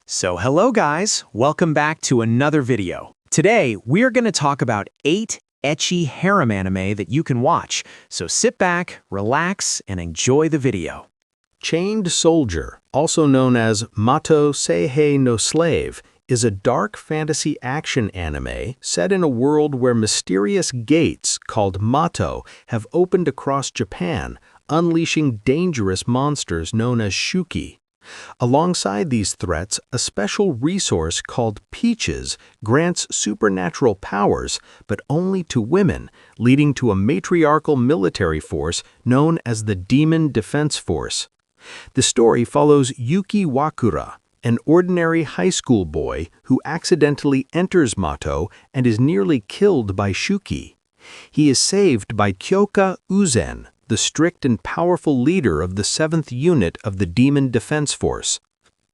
So hello guys, welcome back to another video. Today, we're going to talk about 8 ecchi harem anime that you can watch. So sit back, relax, and enjoy the video. Chained Soldier, also known as Mato Seihei no Slave, is a dark fantasy action anime set in a world where mysterious gates called Mato have opened across Japan, unleashing dangerous monsters known as Shuki. Alongside these threats, a special resource called Peaches grants supernatural powers, but only to women, leading to a matriarchal military force known as the Demon Defense Force. The story follows Yuki Wakura, an ordinary high school boy who accidentally enters Mato and is nearly killed by Shuki. He is saved by Kyoka Uzen, the strict and powerful leader of the 7th unit of the Demon Defense Force.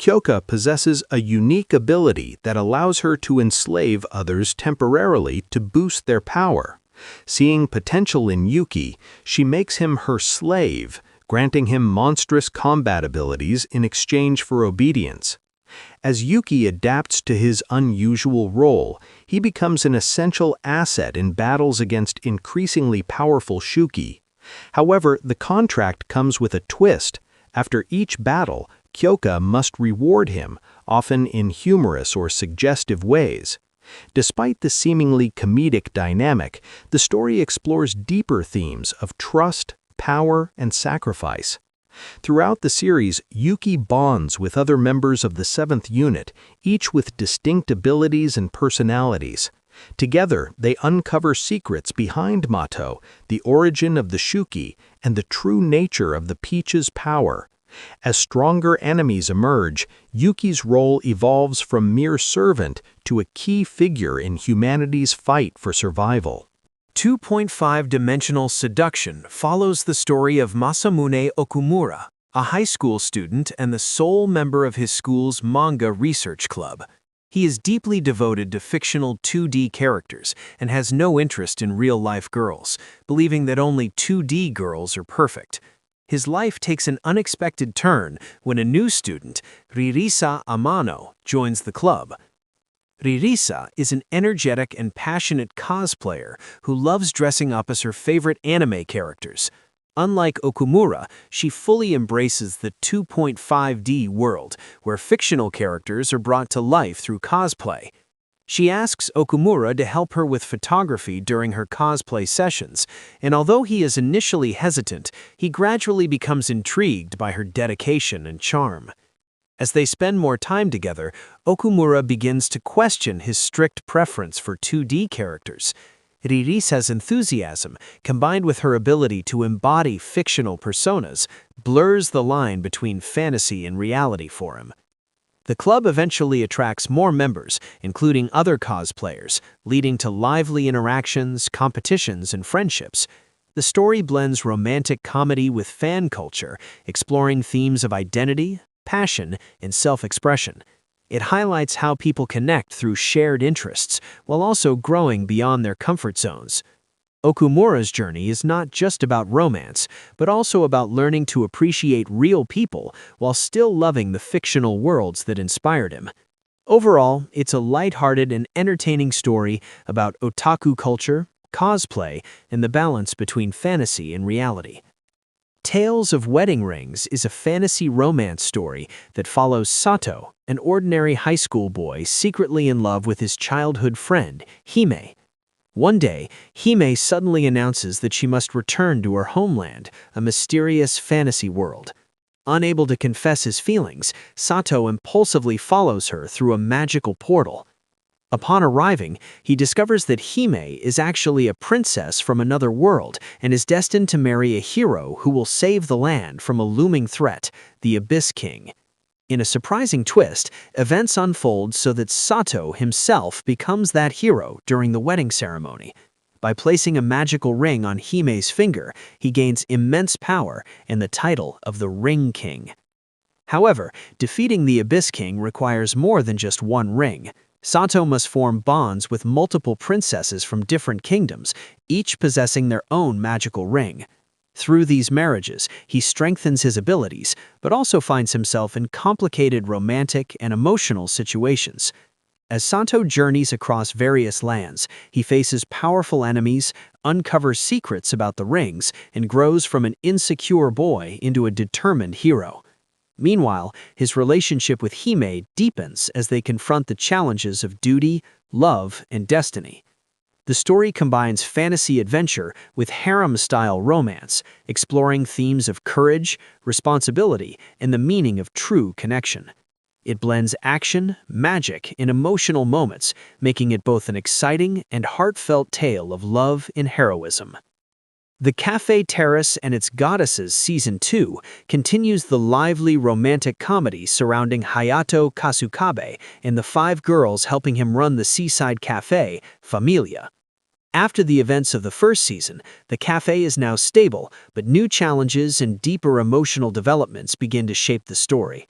Kyoka possesses a unique ability that allows her to enslave others temporarily to boost their power. Seeing potential in Yuki, she makes him her slave, granting him monstrous combat abilities in exchange for obedience. As Yuki adapts to his unusual role, he becomes an essential asset in battles against increasingly powerful Shuki. However, the contract comes with a twist. After each battle, Kyoka must reward him, often in humorous or suggestive ways. Despite the seemingly comedic dynamic, the story explores deeper themes of trust, power, and sacrifice. Throughout the series, Yuki bonds with other members of the 7th unit, each with distinct abilities and personalities. Together, they uncover secrets behind Mato, the origin of the Shuki, and the true nature of the Peach's power. As stronger enemies emerge, Yuki's role evolves from mere servant to a key figure in humanity's fight for survival. 2.5-dimensional seduction follows the story of Masamune Okumura, a high school student and the sole member of his school's manga research club. He is deeply devoted to fictional 2D characters and has no interest in real-life girls, believing that only 2D girls are perfect. His life takes an unexpected turn when a new student, Ririsa Amano, joins the club. Ririsa is an energetic and passionate cosplayer who loves dressing up as her favorite anime characters. Unlike Okumura, she fully embraces the 2.5D world, where fictional characters are brought to life through cosplay. She asks Okumura to help her with photography during her cosplay sessions, and although he is initially hesitant, he gradually becomes intrigued by her dedication and charm. As they spend more time together, Okumura begins to question his strict preference for 2D characters. Ririsa's enthusiasm, combined with her ability to embody fictional personas, blurs the line between fantasy and reality for him. The club eventually attracts more members, including other cosplayers, leading to lively interactions, competitions, and friendships. The story blends romantic comedy with fan culture, exploring themes of identity, passion, and self-expression. It highlights how people connect through shared interests, while also growing beyond their comfort zones. Okumura's journey is not just about romance, but also about learning to appreciate real people while still loving the fictional worlds that inspired him. Overall, it's a lighthearted and entertaining story about otaku culture, cosplay, and the balance between fantasy and reality. Tales of Wedding Rings is a fantasy romance story that follows Sato, an ordinary high school boy secretly in love with his childhood friend, Hime. One day, Hime suddenly announces that she must return to her homeland, a mysterious fantasy world. Unable to confess his feelings, Sato impulsively follows her through a magical portal. Upon arriving, he discovers that Hime is actually a princess from another world and is destined to marry a hero who will save the land from a looming threat, the Abyss King. In a surprising twist, events unfold so that Sato himself becomes that hero during the wedding ceremony. By placing a magical ring on Hime's finger, he gains immense power and the title of the Ring King. However, defeating the Abyss King requires more than just one ring. Sato must form bonds with multiple princesses from different kingdoms, each possessing their own magical ring. Through these marriages, he strengthens his abilities, but also finds himself in complicated romantic and emotional situations. As Santo journeys across various lands, he faces powerful enemies, uncovers secrets about the rings, and grows from an insecure boy into a determined hero. Meanwhile, his relationship with Hime deepens as they confront the challenges of duty, love, and destiny. The story combines fantasy adventure with harem-style romance, exploring themes of courage, responsibility, and the meaning of true connection. It blends action, magic, and emotional moments, making it both an exciting and heartfelt tale of love and heroism. The Cafe Terrace and Its Goddesses Season 2 continues the lively romantic comedy surrounding Hayato Kasukabe and the 5 girls helping him run the seaside cafe, Familia. After the events of the first season, the cafe is now stable, but new challenges and deeper emotional developments begin to shape the story.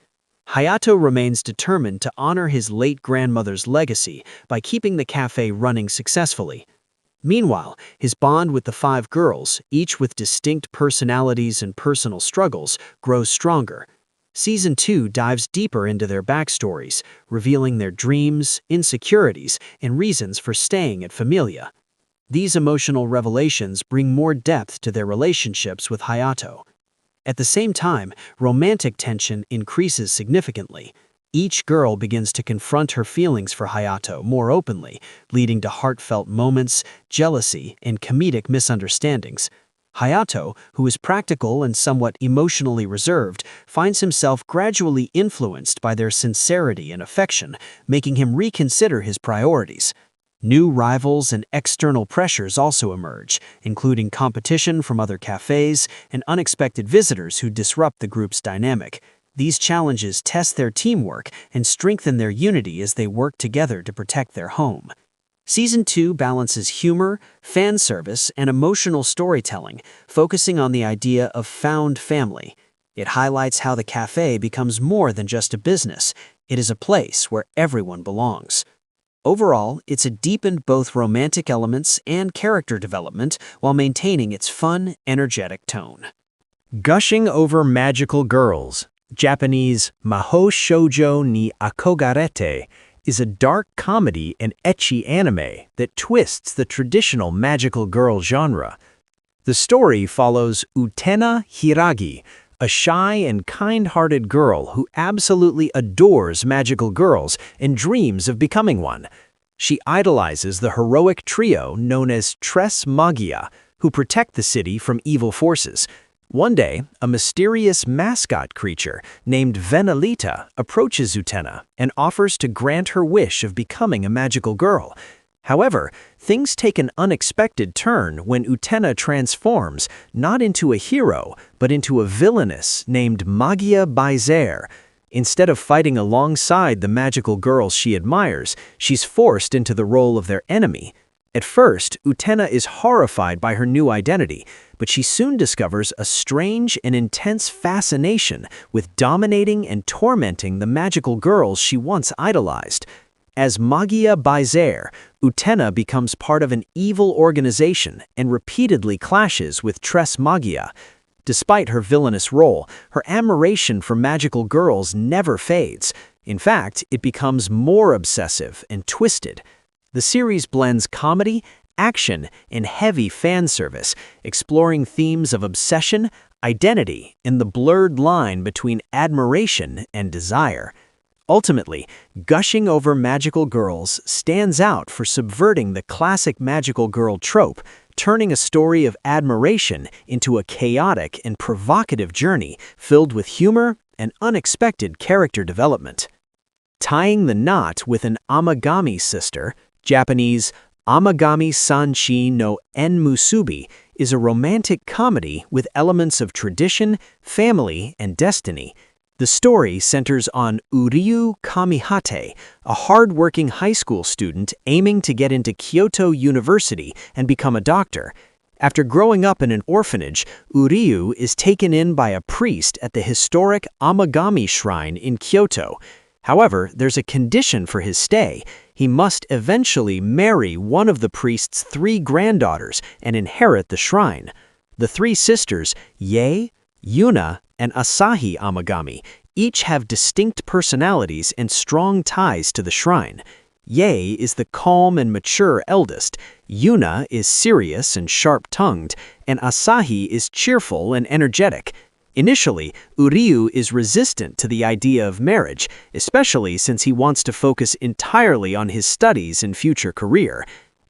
Hayato remains determined to honor his late grandmother's legacy by keeping the cafe running successfully. Meanwhile, his bond with the 5 girls, each with distinct personalities and personal struggles, grows stronger. Season 2 dives deeper into their backstories, revealing their dreams, insecurities, and reasons for staying at Familia. These emotional revelations bring more depth to their relationships with Hayato. At the same time, romantic tension increases significantly. Each girl begins to confront her feelings for Hayato more openly, leading to heartfelt moments, jealousy, and comedic misunderstandings. Hayato, who is practical and somewhat emotionally reserved, finds himself gradually influenced by their sincerity and affection, making him reconsider his priorities. New rivals and external pressures also emerge, including competition from other cafes and unexpected visitors who disrupt the group's dynamic. These challenges test their teamwork and strengthen their unity as they work together to protect their home. Season 2 balances humor, fan service, and emotional storytelling, focusing on the idea of found family. It highlights how the cafe becomes more than just a business. It is a place where everyone belongs. Overall, it's deepened both romantic elements and character development while maintaining its fun, energetic tone. Gushing over magical girls, Japanese Mahou Shoujo ni Akogarete, is a dark comedy and ecchi anime that twists the traditional magical girl genre. The story follows Utena Hiragi, a shy and kind-hearted girl who absolutely adores magical girls and dreams of becoming one. She idolizes the heroic trio known as Tres Magia, who protect the city from evil forces. One day, a mysterious mascot creature named Venalita approaches Utena and offers to grant her wish of becoming a magical girl. However, things take an unexpected turn when Utena transforms not into a hero, but into a villainess named Magia Baizer. Instead of fighting alongside the magical girls she admires, she's forced into the role of their enemy. At first, Utena is horrified by her new identity, but she soon discovers a strange and intense fascination with dominating and tormenting the magical girls she once idolized. As Magia Baizer, Utena becomes part of an evil organization and repeatedly clashes with Tres Magia. Despite her villainous role, her admiration for magical girls never fades. In fact, it becomes more obsessive and twisted. The series blends comedy, action, and heavy fan service, exploring themes of obsession, identity, and the blurred line between admiration and desire. Ultimately, gushing over magical girls stands out for subverting the classic magical girl trope, turning a story of admiration into a chaotic and provocative journey filled with humor and unexpected character development. Tying the knot with an Amagami sister, Japanese Amagami Sanshi no Enmusubi, is a romantic comedy with elements of tradition, family, and destiny. The story centers on Uryu Kamihate, a hard-working high school student aiming to get into Kyoto University and become a doctor. After growing up in an orphanage, Uryu is taken in by a priest at the historic Amagami Shrine in Kyoto. However, there's a condition for his stay. He must eventually marry one of the priest's 3 granddaughters and inherit the shrine. The three sisters, Yae, Yuna, and Asahi Amagami, each have distinct personalities and strong ties to the shrine. Yae is the calm and mature eldest, Yuna is serious and sharp-tongued, and Asahi is cheerful and energetic. Initially, Uryu is resistant to the idea of marriage, especially since he wants to focus entirely on his studies and future career.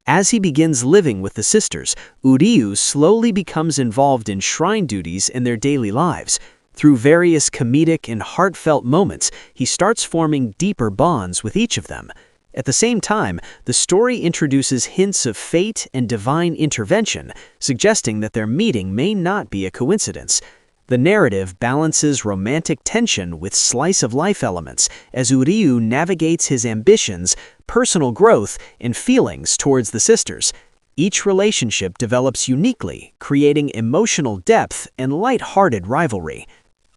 As he begins living with the sisters, Uryu slowly becomes involved in shrine duties in their daily lives. Through various comedic and heartfelt moments, he starts forming deeper bonds with each of them. At the same time, the story introduces hints of fate and divine intervention, suggesting that their meeting may not be a coincidence. The narrative balances romantic tension with slice-of-life elements as Uryu navigates his ambitions, personal growth, and feelings towards the sisters. Each relationship develops uniquely, creating emotional depth and light-hearted rivalry.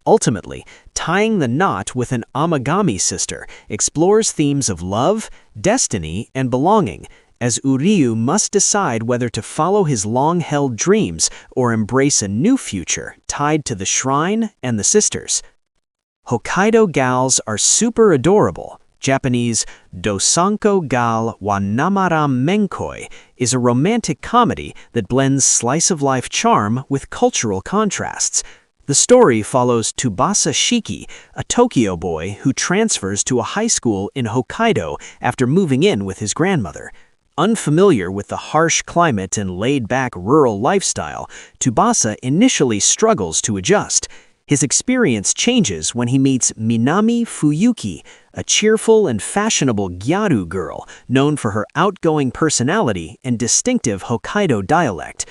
Ultimately, Tying the Knot with an Amagami sister explores themes of love, destiny, and belonging, as Uryu must decide whether to follow his long-held dreams or embrace a new future tied to the shrine and the sisters. Hokkaido Gals Are Super Adorable, Japanese Dosanko Gal wa Namaram Menkoi, is a romantic comedy that blends slice-of-life charm with cultural contrasts. The story follows Tsubasa Shiki, a Tokyo boy who transfers to a high school in Hokkaido after moving in with his grandmother. Unfamiliar with the harsh climate and laid-back rural lifestyle, Tsubasa initially struggles to adjust. His experience changes when he meets Minami Fuyuki, a cheerful and fashionable gyaru girl known for her outgoing personality and distinctive Hokkaido dialect.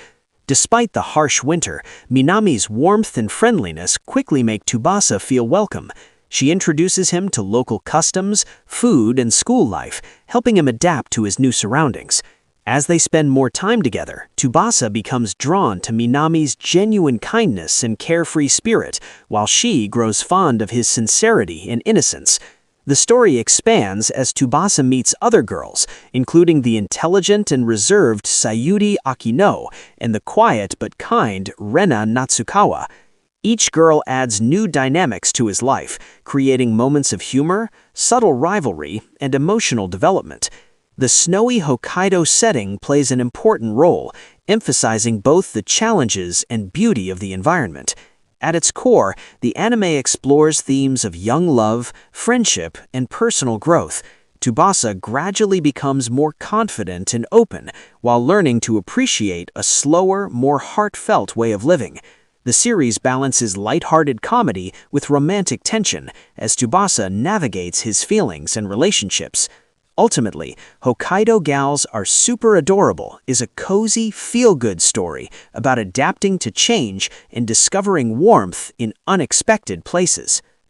Despite the harsh winter, Minami's warmth and friendliness quickly make Tsubasa feel welcome. She introduces him to local customs, food, and school life, helping him adapt to his new surroundings. As they spend more time together, Tsubasa becomes drawn to Minami's genuine kindness and carefree spirit, while she grows fond of his sincerity and innocence. The story expands as Tsubasa meets other girls, including the intelligent and reserved Sayuri Akino and the quiet but kind Rena Natsukawa. Each girl adds new dynamics to his life, creating moments of humor, subtle rivalry, and emotional development. The snowy Hokkaido setting plays an important role, emphasizing both the challenges and beauty of the environment. At its core, the anime explores themes of young love, friendship, and personal growth. Tsubasa gradually becomes more confident and open, while learning to appreciate a slower, more heartfelt way of living. The series balances lighthearted comedy with romantic tension as Tsubasa navigates his feelings and relationships. Ultimately, Hokkaido Gals Are Super Adorable is a cozy, feel-good story about adapting to change and discovering warmth in unexpected places.